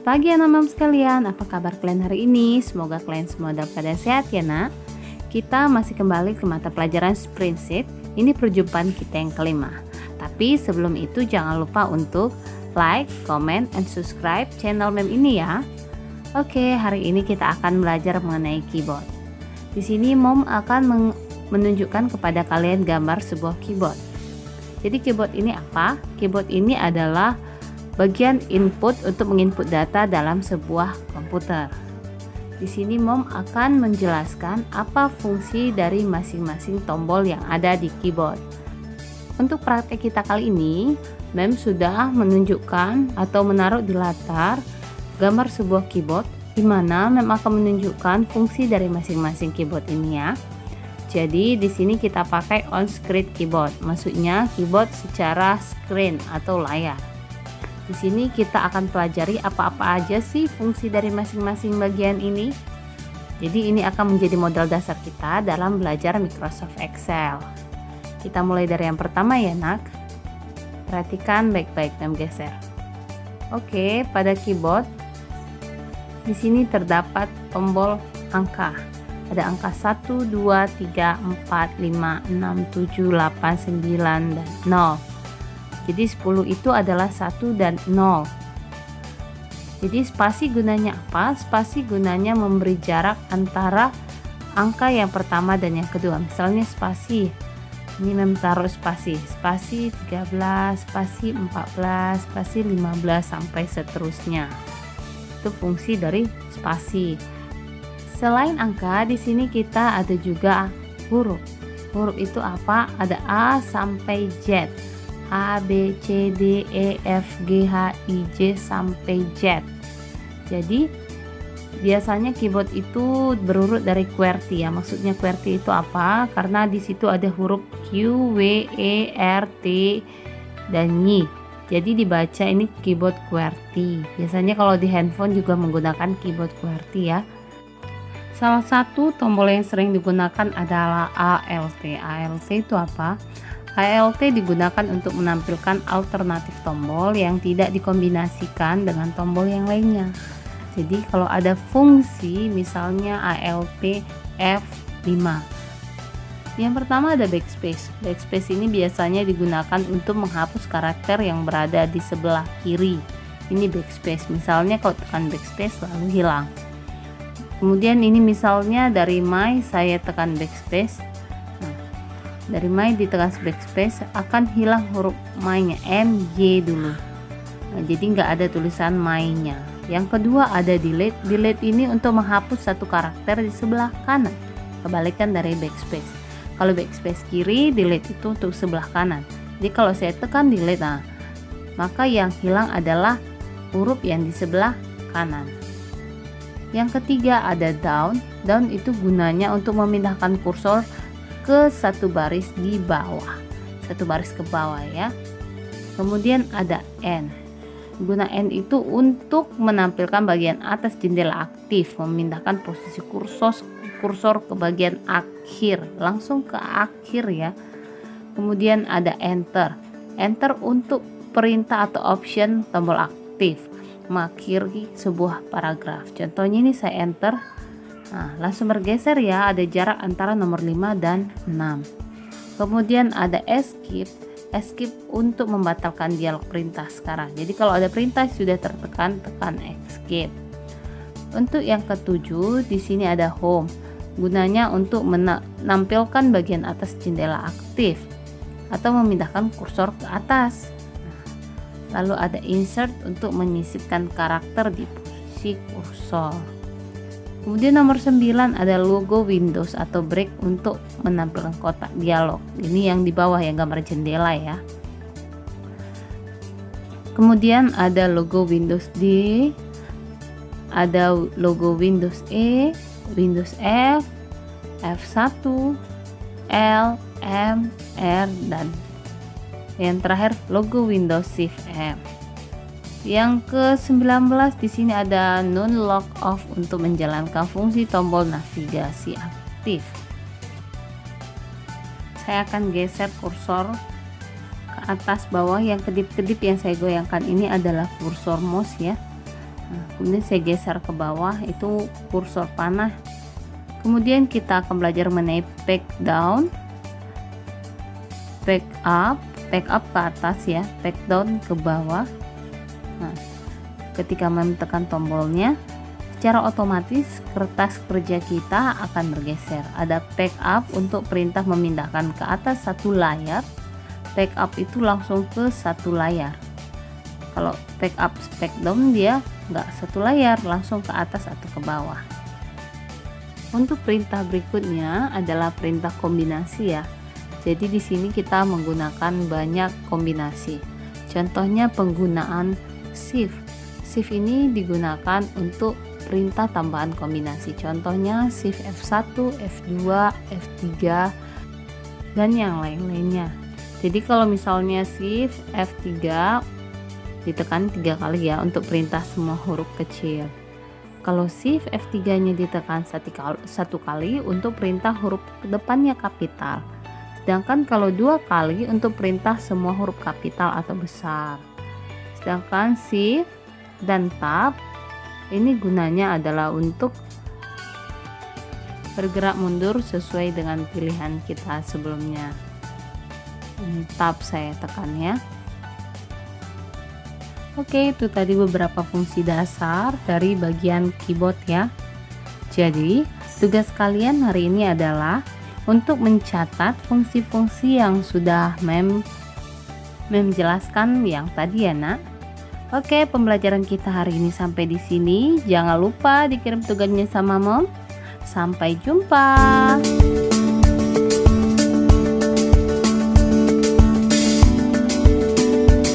Selamat pagi anak-anak sekalian, apa kabar kalian hari ini? Semoga kalian semua dalam keadaan sehat ya nak. Kita masih kembali ke mata pelajaran Spreadsheet. Ini perjumpaan kita yang kelima. Tapi sebelum itu jangan lupa untuk like, comment, and subscribe channel mem ini ya. Oke, hari ini kita akan belajar mengenai keyboard. Di sini mom akan menunjukkan kepada kalian gambar sebuah keyboard. Jadi keyboard ini apa? Keyboard ini adalah bagian input untuk menginput data dalam sebuah komputer. Di sini mom akan menjelaskan apa fungsi dari masing-masing tombol yang ada di keyboard. Untuk praktek kita kali ini, mem sudah menunjukkan atau menaruh di latar gambar sebuah keyboard di mana mem akan menunjukkan fungsi dari masing-masing keyboard ini ya. Jadi di sini kita pakai on screen keyboard, maksudnya keyboard secara screen atau layar. Di sini kita akan pelajari apa-apa aja sih fungsi dari masing-masing bagian ini. Jadi ini akan menjadi modal dasar kita dalam belajar Microsoft Excel. Kita mulai dari yang pertama ya nak. Perhatikan baik-baik dan geser. Oke, pada keyboard di sini terdapat tombol angka. Ada angka 1, 2, 3, 4, 5, 6, 7, 8, 9, dan 0. Jadi 10 itu adalah 1 dan 0. Jadi spasi gunanya apa? Spasi gunanya memberi jarak antara angka yang pertama dan yang kedua. Misalnya spasi. Ini mem taruh spasi. Spasi 13, spasi 14, spasi 15 sampai seterusnya. Itu fungsi dari spasi. Selain angka, di sini kita ada juga huruf. Huruf itu apa? Ada A sampai Z. A, B, C, D, E, F, G, H, I, J sampai Z. Jadi biasanya keyboard itu berurut dari QWERTY ya. Maksudnya QWERTY itu apa? Karena di situ ada huruf Q, W, E, R, T, dan Y. Jadi dibaca ini keyboard QWERTY. Biasanya kalau di handphone juga menggunakan keyboard QWERTY ya. Salah satu tombol yang sering digunakan adalah ALT. ALT itu apa? ALT digunakan untuk menampilkan alternatif tombol yang tidak dikombinasikan dengan tombol yang lainnya. Jadi kalau ada fungsi misalnya ALT F5. Yang pertama ada backspace. Backspace ini biasanya digunakan untuk menghapus karakter yang berada di sebelah kiri. Ini backspace. Misalnya kalau tekan backspace lalu hilang. Kemudian ini misalnya dari My saya tekan backspace. Dari My ditekan backspace akan hilang huruf My-nya, MY dulu. Nah, jadi nggak ada tulisan My-nya. Yang kedua ada delete. Delete ini untuk menghapus satu karakter di sebelah kanan. Kebalikan dari backspace. Kalau backspace kiri, delete itu untuk sebelah kanan. Jadi kalau saya tekan delete, maka yang hilang adalah huruf yang di sebelah kanan. Yang ketiga ada down. Down itu gunanya untuk memindahkan kursor ke satu baris di bawah, satu baris ke bawah ya. Kemudian ada N. Guna N itu untuk menampilkan bagian atas jendela aktif, memindahkan posisi kursor ke bagian akhir, langsung ke akhir ya. Kemudian ada Enter. Enter untuk perintah atau option tombol aktif, mengakhiri sebuah paragraf. Contohnya ini saya enter. Nah, langsung bergeser ya, ada jarak antara nomor 5 dan 6. Kemudian ada escape. Escape untuk membatalkan dialog perintah sekarang. Jadi kalau ada perintah sudah tertekan, tekan escape. Untuk yang ketujuh, di sini ada home. Gunanya untuk menampilkan bagian atas jendela aktif atau memindahkan kursor ke atas. Lalu ada insert untuk menyisipkan karakter di posisi kursor. Kemudian nomor 9 ada logo Windows atau break untuk menampilkan kotak dialog. Ini yang di bawah yang gambar jendela ya. Kemudian ada logo Windows D, ada logo Windows E, Windows F, F1, L, M, R, dan yang terakhir logo Windows Shift M. Yang ke-19 di sini ada non lock off untuk menjalankan fungsi tombol navigasi aktif. Saya akan geser kursor ke atas bawah. Yang kedip-kedip yang saya goyangkan ini adalah kursor mouse ya. Nah, kemudian saya geser ke bawah, itu kursor panah. Kemudian kita akan belajar mengenai back down, back up ke atas ya, back down ke bawah. Nah, ketika menekan tombolnya, secara otomatis kertas kerja kita akan bergeser. Ada back up untuk perintah memindahkan ke atas satu layar. Back up itu langsung ke satu layar. Kalau back up, back down dia nggak satu layar, langsung ke atas atau ke bawah. Untuk perintah berikutnya adalah perintah kombinasi ya. Jadi di sini kita menggunakan banyak kombinasi. Contohnya penggunaan shift. Shift ini digunakan untuk perintah tambahan kombinasi. Contohnya shift F1, F2, F3 dan yang lain-lainnya. Jadi kalau misalnya shift F3 ditekan 3 kali ya untuk perintah semua huruf kecil. Kalau shift F3 nya ditekan satu kali untuk perintah huruf depannya kapital. Sedangkan kalau 2 kali untuk perintah semua huruf kapital atau besar. Sedangkan shift dan tab ini gunanya adalah untuk bergerak mundur sesuai dengan pilihan kita sebelumnya. Ini tab saya tekan ya. Oke, itu tadi beberapa fungsi dasar dari bagian keyboard ya. Jadi, tugas kalian hari ini adalah untuk mencatat fungsi-fungsi yang sudah Mem jelaskan yang tadi ya, Nak. Oke, pembelajaran kita hari ini sampai di sini. Jangan lupa dikirim tugasnya sama Mom. Sampai jumpa.